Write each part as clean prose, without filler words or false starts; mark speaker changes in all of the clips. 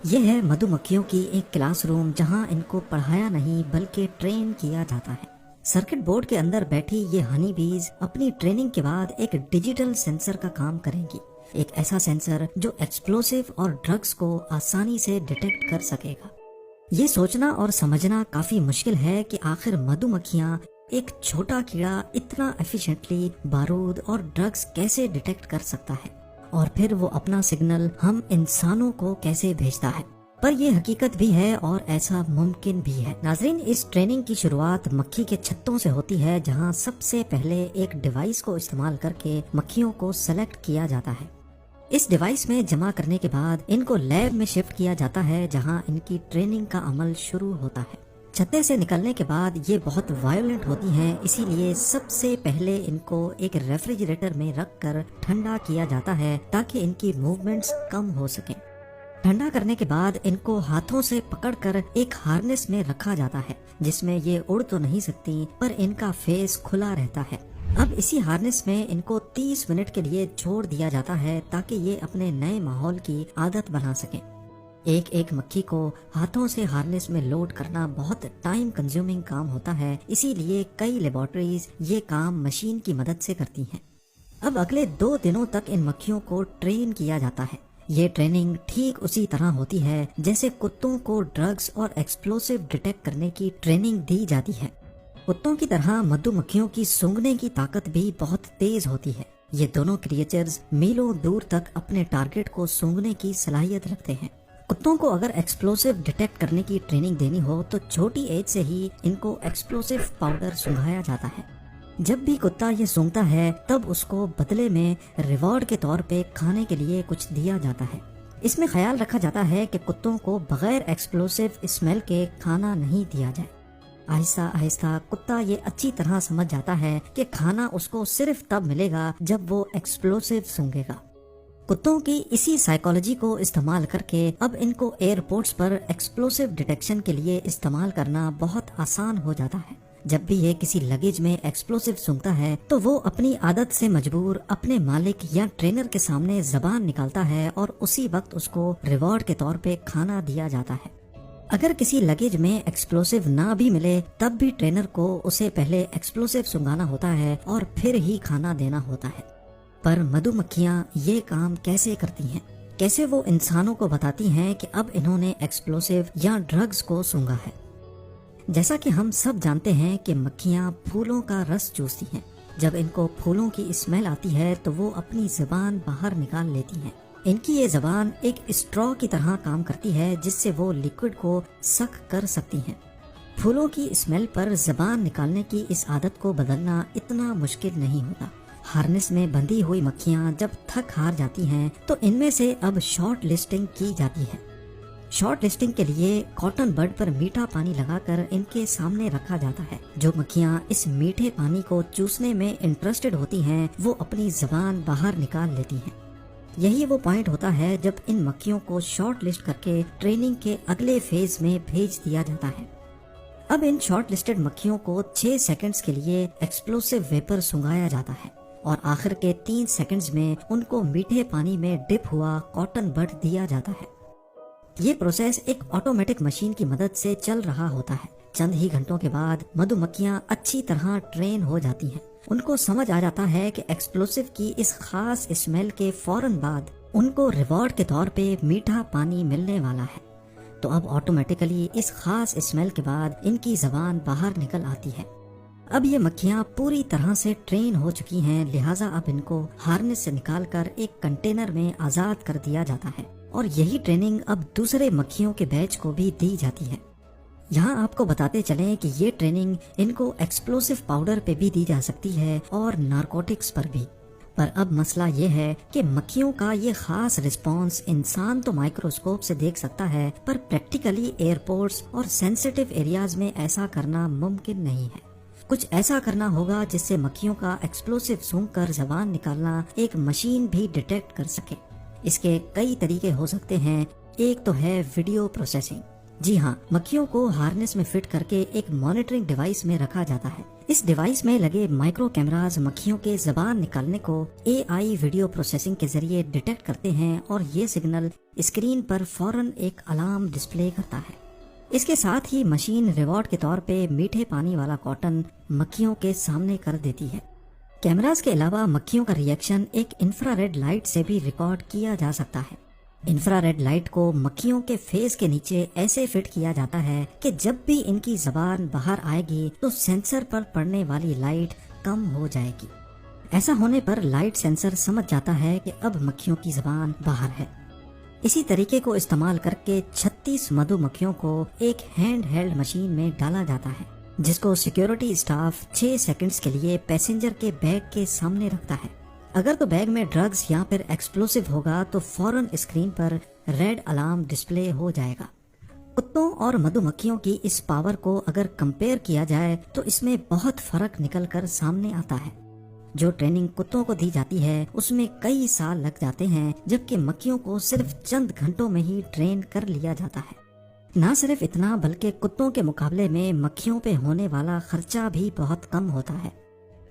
Speaker 1: یہ ہے مدھو مکھیوں کی ایک کلاس روم جہاں ان کو پڑھایا نہیں بلکہ ٹرین کیا جاتا ہے۔ سرکٹ بورڈ کے اندر بیٹھی یہ ہنی بیز اپنی ٹریننگ کے بعد ایک ڈیجیٹل سینسر کا کام کریں گی، ایک ایسا سینسر جو ایکسپلوسیو اور ڈرگز کو آسانی سے ڈیٹیکٹ کر سکے گا۔ یہ سوچنا اور سمجھنا کافی مشکل ہے کہ آخر مدھو مکھیاں ایک چھوٹا کیڑا اتنا ایفیشنٹلی بارود اور ڈرگز کیسے ڈیٹیکٹ کر سکتا ہے، اور پھر وہ اپنا سگنل ہم انسانوں کو کیسے بھیجتا ہے۔ پر یہ حقیقت بھی ہے اور ایسا ممکن بھی ہے۔ ناظرین، اس ٹریننگ کی شروعات مکھی کے چھتوں سے ہوتی ہے، جہاں سب سے پہلے ایک ڈیوائس کو استعمال کر کے مکھیوں کو سلیکٹ کیا جاتا ہے۔ اس ڈیوائس میں جمع کرنے کے بعد ان کو لیب میں شفٹ کیا جاتا ہے، جہاں ان کی ٹریننگ کا عمل شروع ہوتا ہے۔ چھتے سے نکلنے کے بعد یہ بہت وائلنٹ ہوتی ہیں، اسی لیے سب سے پہلے ان کو ایک ریفریجریٹر میں رکھ کر ٹھنڈا کیا جاتا ہے تاکہ ان کی موومنٹس کم ہو سکیں۔ ٹھنڈا کرنے کے بعد ان کو ہاتھوں سے پکڑ کر ایک ہارنس میں رکھا جاتا ہے، جس میں یہ اڑ تو نہیں سکتی پر ان کا فیس کھلا رہتا ہے۔ اب اسی ہارنس میں ان کو 30 منٹ کے لیے چھوڑ دیا جاتا ہے تاکہ یہ اپنے نئے ماحول کی عادت بنا سکیں۔ ایک ایک مکھی کو ہاتھوں سے ہارنس میں لوڈ کرنا بہت ٹائم کنزیومنگ کام ہوتا ہے، اسی لیے کئی لیبارٹریز یہ کام مشین کی مدد سے کرتی ہیں۔ اب اگلے 2 دنوں تک ان مکھیوں کو ٹرین کیا جاتا ہے۔ یہ ٹریننگ ٹھیک اسی طرح ہوتی ہے جیسے کتوں کو ڈرگز اور ایکسپلوسیو ڈیٹیکٹ کرنے کی ٹریننگ دی جاتی ہے۔ کتوں کی طرح مدھو مکھیوں کی سونگھنے کی طاقت بھی بہت تیز ہوتی ہے۔ یہ دونوں کریچرز میلوں دور تک اپنے ٹارگٹ کو سونگھنے کی صلاحیت رکھتے ہیں۔ کتوں کو اگر ایکسپلوسیو ڈیٹیکٹ کرنے کی ٹریننگ دینی ہو تو چھوٹی ایج سے ہی ان کو ایکسپلوسیو پاؤڈر سونگھایا جاتا ہے۔ جب بھی کتا یہ سونگتا ہے تب اس کو بدلے میں ریوارڈ کے طور پہ کھانے کے لیے کچھ دیا جاتا ہے۔ اس میں خیال رکھا جاتا ہے کہ کتوں کو بغیر ایکسپلوسیو اسمیل کے کھانا نہیں دیا جائے۔ آہستہ آہستہ کتا یہ اچھی طرح سمجھ جاتا ہے کہ کھانا اس کو صرف تب ملے گا جب وہ ایکسپلوسیو سونگے گا۔ کتوں کی اسی سائیکالوجی کو استعمال کر کے اب ان کو ایئرپورٹس پر ایکسپلوسیو ڈیٹیکشن کے لیے استعمال کرنا بہت آسان ہو جاتا ہے۔ جب بھی یہ کسی لگیج میں ایکسپلوسیو سونگتا ہے تو وہ اپنی عادت سے مجبور اپنے مالک یا ٹرینر کے سامنے زبان نکالتا ہے اور اسی وقت اس کو ریوارڈ کے طور پہ کھانا دیا جاتا ہے۔ اگر کسی لگیج میں ایکسپلوسیو نہ بھی ملے تب بھی ٹرینر کو اسے پہلے ایکسپلوسیو سونگانا ہوتا ہے اور پھر ہی کھانا دینا ہوتا ہے۔ پر مدھو مکھیاں یہ کام کیسے کرتی ہیں؟ کیسے وہ انسانوں کو بتاتی ہیں کہ اب انہوں نے ایکسپلوسیو یا ڈرگز کو سونگا ہے؟ جیسا کہ ہم سب جانتے ہیں کہ مکھیاں پھولوں کا رس چوستی ہیں۔ جب ان کو پھولوں کی اسمیل آتی ہے تو وہ اپنی زبان باہر نکال لیتی ہیں۔ ان کی یہ زبان ایک اسٹرا کی طرح کام کرتی ہے جس سے وہ لیکوڈ کو سک کر سکتی ہیں۔ پھولوں کی اسمیل پر زبان نکالنے کی اس عادت کو بدلنا اتنا مشکل نہیں ہوتا۔ ہارنس میں بندھی ہوئی مکھیاں جب تھک ہار جاتی ہیں تو ان میں سے اب شارٹ لسٹنگ کی جاتی ہے۔ شارٹ لسٹنگ کے لیے کاٹن بڈ پر میٹھا پانی لگا کر ان کے سامنے رکھا جاتا ہے۔ جو مکھیاں اس میٹھے پانی کو چوسنے میں انٹرسٹڈ ہوتی ہیں وہ اپنی زبان باہر نکال لیتی ہیں۔ یہی وہ پوائنٹ ہوتا ہے جب ان مکھیوں کو شارٹ لسٹ کر کے ٹریننگ کے اگلے فیز میں بھیج دیا جاتا ہے۔ اب ان شارٹ لسٹڈ مکھیوں کو 6 سیکنڈز کے لیے ایکسپلوسیو ویپر سنگھایا جاتا ہے اور آخر کے 3 سیکنڈز میں ان کو میٹھے پانی میں ڈپ ہوا کاٹن بڈ دیا جاتا ہے۔ یہ پروسیس ایک آٹومیٹک مشین کی مدد سے چل رہا ہوتا ہے۔ چند ہی گھنٹوں کے بعد مدھو مکھیاں اچھی طرح ٹرین ہو جاتی ہیں۔ ان کو سمجھ آ جاتا ہے کہ ایکسپلوسیو کی اس خاص اسمیل کے فوراً بعد ان کو ریوارڈ کے طور پہ میٹھا پانی ملنے والا ہے، تو اب آٹومیٹکلی اس خاص اسمیل کے بعد ان کی زبان باہر نکل آتی ہے۔ اب یہ مکھیاں پوری طرح سے ٹرین ہو چکی ہیں، لہٰذا اب ان کو ہارنس سے نکال کر ایک کنٹینر میں آزاد کر دیا جاتا ہے اور یہی ٹریننگ اب دوسرے مکھیوں کے بیچ کو بھی دی جاتی ہے۔ یہاں آپ کو بتاتے چلیں کہ یہ ٹریننگ ان کو ایکسپلوسیو پاؤڈر پہ بھی دی جا سکتی ہے اور نارکوٹکس پر بھی۔ پر اب مسئلہ یہ ہے کہ مکھیوں کا یہ خاص رسپانس انسان تو مائکروسکوپ سے دیکھ سکتا ہے، پر پریکٹیکلی ایئرپورٹس اور سینسیٹیو ایریاز میں ایسا کرنا ممکن نہیں ہے۔ کچھ ایسا کرنا ہوگا جس سے مکھیوں کا ایکسپلوسیو سونگ کر زبان نکالنا ایک مشین بھی ڈیٹیکٹ کر سکے۔ اس کے کئی طریقے ہو سکتے ہیں۔ ایک تو ہے ویڈیو پروسیسنگ۔ جی ہاں، مکھیوں کو ہارنس میں فٹ کر کے ایک مانیٹرنگ ڈیوائس میں رکھا جاتا ہے۔ اس ڈیوائس میں لگے مائکرو کیمراز مکھیوں کے زبان نکالنے کو AI ویڈیو پروسیسنگ کے ذریعے ڈیٹیکٹ کرتے ہیں اور یہ سگنل اسکرین پر فوراً ایک الارم ڈسپلے کرتا ہے۔ اس کے ساتھ ہی مشین ریوارڈ کے طور پہ میٹھے پانی والا کاٹن مکھیوں کے سامنے کر دیتی ہے۔ کیمراز کے علاوہ مکھیوں کا ریئیکشن ایک انفرا ریڈ لائٹ سے بھی ریکارڈ کیا جا سکتا ہے۔ انفرا ریڈ لائٹ کو مکھیوں کے فیس کے نیچے ایسے فٹ کیا جاتا ہے کہ جب بھی ان کی زبان باہر آئے گی تو سینسر پر پڑنے والی لائٹ کم ہو جائے گی۔ ایسا ہونے پر لائٹ سینسر سمجھ جاتا ہے کہ اب مکھیوں کی زبان باہر ہے۔ اسی طریقے کو استعمال کر کے 36 مدو مکھیوں کو ایک ہینڈ ہیلڈ مشین میں ڈالا جاتا ہے، جس کو سیکیورٹی اسٹاف 6 سیکنڈز کے لیے پیسنجر کے بیگ کے سامنے رکھتا ہے۔ اگر تو بیگ میں ڈرگز یا پھر ایکسپلوسو ہوگا تو فوراً اسکرین پر ریڈ الارم ڈسپلے ہو جائے گا۔ کتوں اور مدو مکھیوں کی اس پاور کو اگر کمپیئر کیا جائے تو اس میں بہت فرق نکل کر سامنے آتا ہے۔ جو ٹریننگ کتوں کو دی جاتی ہے اس میں کئی سال لگ جاتے ہیں، جبکہ مکھیوں کو صرف چند گھنٹوں میں ہی ٹرین کر لیا جاتا ہے۔ نہ صرف اتنا بلکہ کتوں کے مقابلے میں مکھیوں پہ ہونے والا خرچہ بھی بہت کم ہوتا ہے۔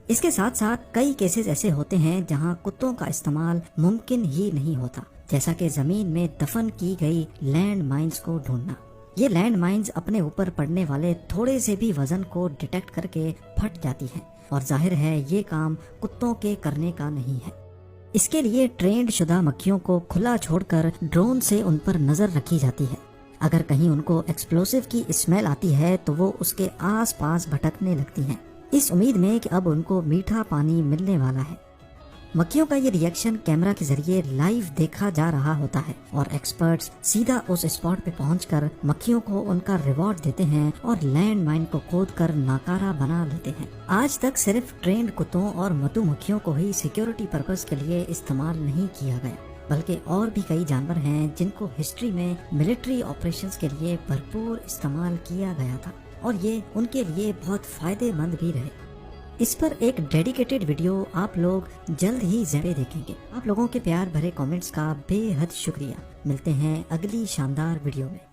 Speaker 1: اس کے ساتھ ساتھ کئی کیسز ایسے ہوتے ہیں جہاں کتوں کا استعمال ممکن ہی نہیں ہوتا، جیسا کہ زمین میں دفن کی گئی لینڈ مائنز کو ڈھونڈنا۔ یہ لینڈ مائنز اپنے اوپر پڑنے والے تھوڑے سے بھی وزن کو ڈیٹیکٹ کر کے پھٹ جاتی ہیں، اور ظاہر ہے یہ کام کتوں کے کرنے کا نہیں ہے۔ اس کے لیے ٹرینڈ شدہ مکھیوں کو کھلا چھوڑ کر ڈرون سے ان پر نظر رکھی جاتی ہے۔ اگر کہیں ان کو ایکسپلوسو کی اسمیل آتی ہے تو وہ اس کے آس پاس بھٹکنے لگتی ہیں، اس امید میں کہ اب ان کو میٹھا پانی ملنے والا ہے۔ مکھیوں کا یہ ریئیکشن کیمرہ کے ذریعے لائیو دیکھا جا رہا ہوتا ہے، اور ایکسپرٹس سیدھا اس اسپاٹ پہ پہنچ کر مکھیوں کو ان کا ریوارڈ دیتے ہیں اور لینڈ مائن کو کھود کر ناکارہ بنا لیتے ہیں۔ آج تک صرف ٹرینڈ کتوں اور مدو مکھیوں کو ہی سیکیورٹی پرپز کے لیے استعمال نہیں کیا گیا، بلکہ اور بھی کئی جانور ہیں جن کو ہسٹری میں ملٹری آپریشنز کے لیے بھرپور استعمال کیا گیا تھا، اور یہ ان کے لیے بہت فائدے مند بھی رہے۔ اس پر ایک ڈیڈیکیٹڈ ویڈیو آپ لوگ جلد ہی ضرور دیکھیں گے۔ آپ لوگوں کے پیار بھرے کامنٹس کا بے حد شکریہ۔ ملتے ہیں اگلی شاندار ویڈیو میں۔